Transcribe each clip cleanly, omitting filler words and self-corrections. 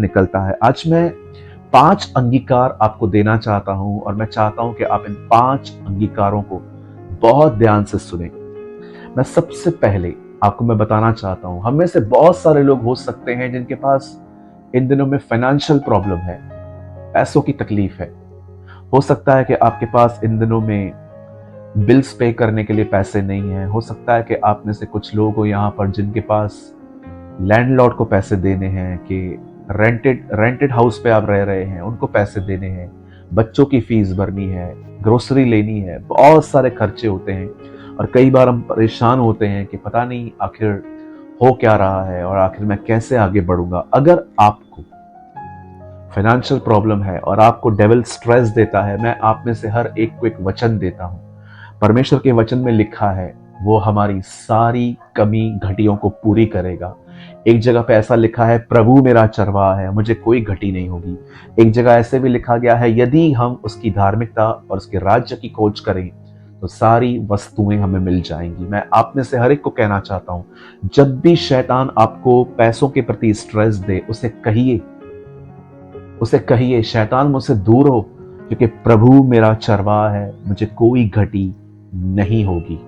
निकलता है। आज मैं 5 अंगीकार आपको देना चाहता हूं और मैं चाहता हूं कि आप इन 5 अंगीकारों को बहुत ध्यान से सुने। मैं सबसे पहले आपको मैं बताना चाहता हूं, हम में से बहुत सारे लोग हो सकते हैं जिनके पास इन दिनों में फाइनेंशियल प्रॉब्लम है, पैसों की तकलीफ है। हो सकता है कि आपके पास इन दिनों में बिल्स पे करने के लिए पैसे नहीं है। हो सकता है कि आप में से कुछ लोग हो यहाँ पर जिनके पास लैंडलॉर्ड को पैसे देने हैं, कि रेंटेड हाउस पे आप रह रहे हैं, उनको पैसे देने हैं, बच्चों की फीस भरनी है, ग्रोसरी लेनी है, बहुत सारे खर्चे होते हैं। और कई बार हम परेशान होते हैं कि पता नहीं आखिर हो क्या रहा है और आखिर मैं कैसे आगे बढ़ूंगा। अगर आपको फाइनेंशियल प्रॉब्लम है और आपको डेविल स्ट्रेस देता है, मैं आप में से हर एक को एक वचन देता हूं। परमेश्वर के वचन में लिखा है वो हमारी सारी कमी घटियों को पूरी करेगा। एक जगह पे ऐसा लिखा है, प्रभु मेरा चरवाहा है, मुझे कोई घटी नहीं होगी। एक जगह ऐसे भी लिखा गया है, यदि हम उसकी धार्मिकता और उसके राज्य की खोज करें तो सारी वस्तुएं हमें मिल जाएंगी। मैं आप में से हर एक को कहना चाहता हूं, जब भी शैतान आपको पैसों के प्रति स्ट्रेस दे, उसे कहिए शैतान मुझसे दूर हो, क्योंकि प्रभु मेरा चरवाहा है, मुझे कोई घटी नहीं होगी।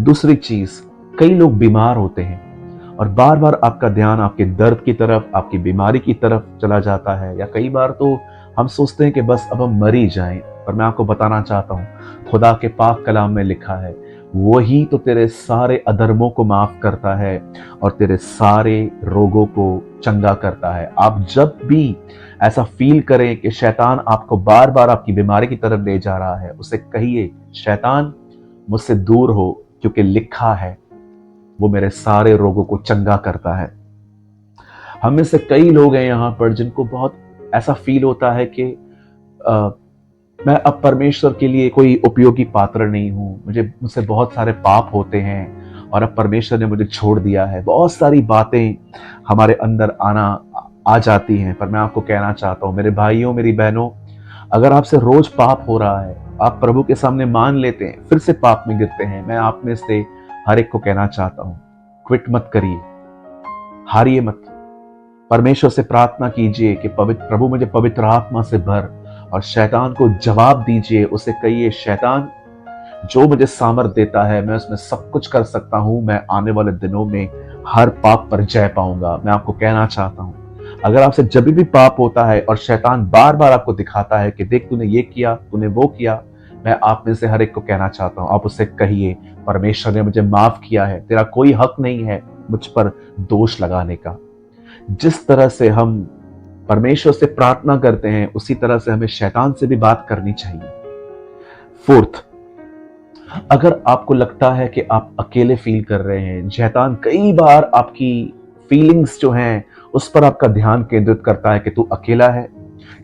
दूसरी चीज, कई लोग बीमार होते हैं और बार बार आपका ध्यान आपके दर्द की तरफ, आपकी बीमारी की तरफ चला जाता है, या कई बार तो हम सोचते हैं कि बस अब हम मर ही जाएं। पर मैं आपको बताना चाहता हूं, खुदा के पाक कलाम में लिखा है, वही तो तेरे सारे अधर्मों को माफ करता है और तेरे सारे रोगों को चंगा करता है। आप जब भी ऐसा फील करें कि शैतान आपको बार बार आपकी बीमारी की तरफ ले जा रहा है, उसे कहिए शैतान मुझसे दूर हो, क्योंकि लिखा है वो मेरे सारे रोगों को चंगा करता है। हम में से कई लोग हैं यहाँ पर जिनको बहुत ऐसा फील होता है कि मैं अब परमेश्वर के लिए कोई उपयोगी पात्र नहीं हूं, मुझसे बहुत सारे पाप होते हैं और अब परमेश्वर ने मुझे छोड़ दिया है। बहुत सारी बातें हमारे अंदर आ जाती हैं। पर मैं आपको कहना चाहता हूं, मेरे भाइयों मेरी बहनों, अगर आपसे रोज पाप हो रहा है, आप प्रभु के सामने मान लेते हैं, फिर से पाप में गिरते हैं, मैं आप में से हर एक को कहना चाहता हूं, क्विट मत करिए, हारिए मत। परमेश्वर से प्रार्थना कीजिए कि प्रभु मुझे पवित्र आत्मा से भर, और शैतान को जवाब दीजिए। उसे कहिए शैतान जो मुझे सामर्थ देता है, मैं उसमें सब कुछ कर सकता हूं, मैं आने वाले दिनों में हर पाप पर जय पाऊंगा। मैं आपको कहना चाहता हूं, अगर आपसे जब भी पाप होता है और शैतान बार बार आपको दिखाता है कि देख तूने ये किया, तूने वो किया, मैं आप में से हर एक को कहना चाहता हूं, आप उसे कहिए परमेश्वर ने मुझे माफ किया है, तेरा कोई हक नहीं है मुझ पर दोष लगाने का। जिस तरह से हम परमेश्वर से प्रार्थना करते हैं, उसी तरह से हमें शैतान से भी बात करनी चाहिए। फोर्थ, अगर आपको लगता है कि आप अकेले फील कर रहे हैं, शैतान कई बार आपकी फीलिंग्स जो हैं उस पर आपका ध्यान केंद्रित करता है कि तू अकेला है,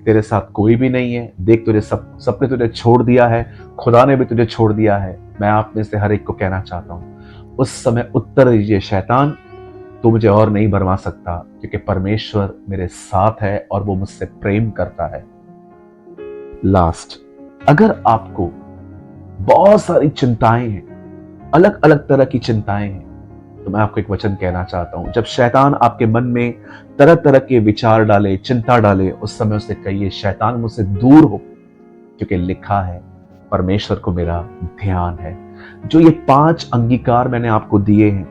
तेरे साथ कोई भी नहीं है, देख तुझे सबने तुझे छोड़ दिया है, खुदा ने भी तुझे छोड़ दिया है। मैं आप में से हर एक को कहना चाहता हूं, उस समय उत्तर दीजिए शैतान तू मुझे और नहीं भरमा सकता, क्योंकि परमेश्वर मेरे साथ है और वो मुझसे प्रेम करता है। लास्ट, अगर आपको बहुत सारी चिंताएं हैं, अलग अलग तरह की चिंताएं हैं, तो मैं आपको एक वचन कहना चाहता हूं, जब शैतान आपके मन में तरह तरह के विचार डाले, चिंता डाले, उस समय उसे कहिए शैतान मुझसे दूर हो, क्योंकि लिखा है परमेश्वर को मेरा ध्यान है। जो ये 5 अंगीकार मैंने आपको दिए हैं,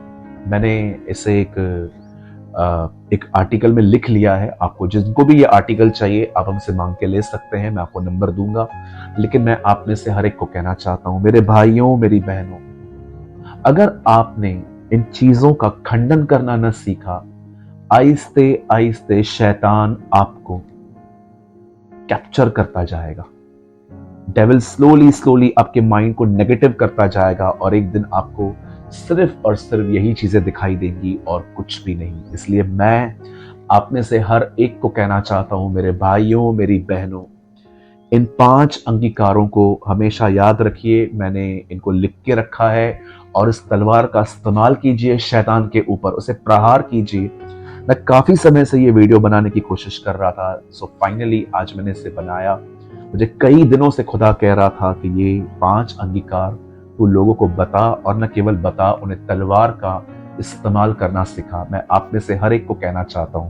मैंने इसे एक आर्टिकल में लिख लिया है। आपको जिनको भी ये आर्टिकल चाहिए आप हमसे मांग के ले सकते हैं, मैं आपको नंबर दूंगा। लेकिन मैं आप में से हर एक को कहना चाहता हूं, मेरे भाइयों मेरी बहनों, अगर आपने इन चीजों का खंडन करना न सीखा, आहिस्ते आहिस्ते शैतान आपको कैप्चर करता जाएगा। डेविल स्लोली आपके माइंड को नेगेटिव करता जाएगा और एक दिन आपको सिर्फ और सिर्फ यही चीजें दिखाई देंगी और कुछ भी नहीं। इसलिए मैं आप में से हर एक को कहना चाहता हूं, मेरे भाइयों मेरी बहनों, इन 5 अंगीकारों को हमेशा याद रखिए। मैंने इनको लिख के रखा है और इस तलवार का इस्तेमाल कीजिए शैतान के ऊपर, उसे प्रहार कीजिए। मैं काफी समय से ये वीडियो बनाने की कोशिश कर रहा था, सो फाइनली आज मैंने इसे बनाया। मुझे कई दिनों से खुदा कह रहा था कि ये 5 अंगीकार तू लोगों को बता, और न केवल बता, उन्हें तलवार का इस्तेमाल करना सिखा। मैं आप में से हर एक को कहना चाहता हूं,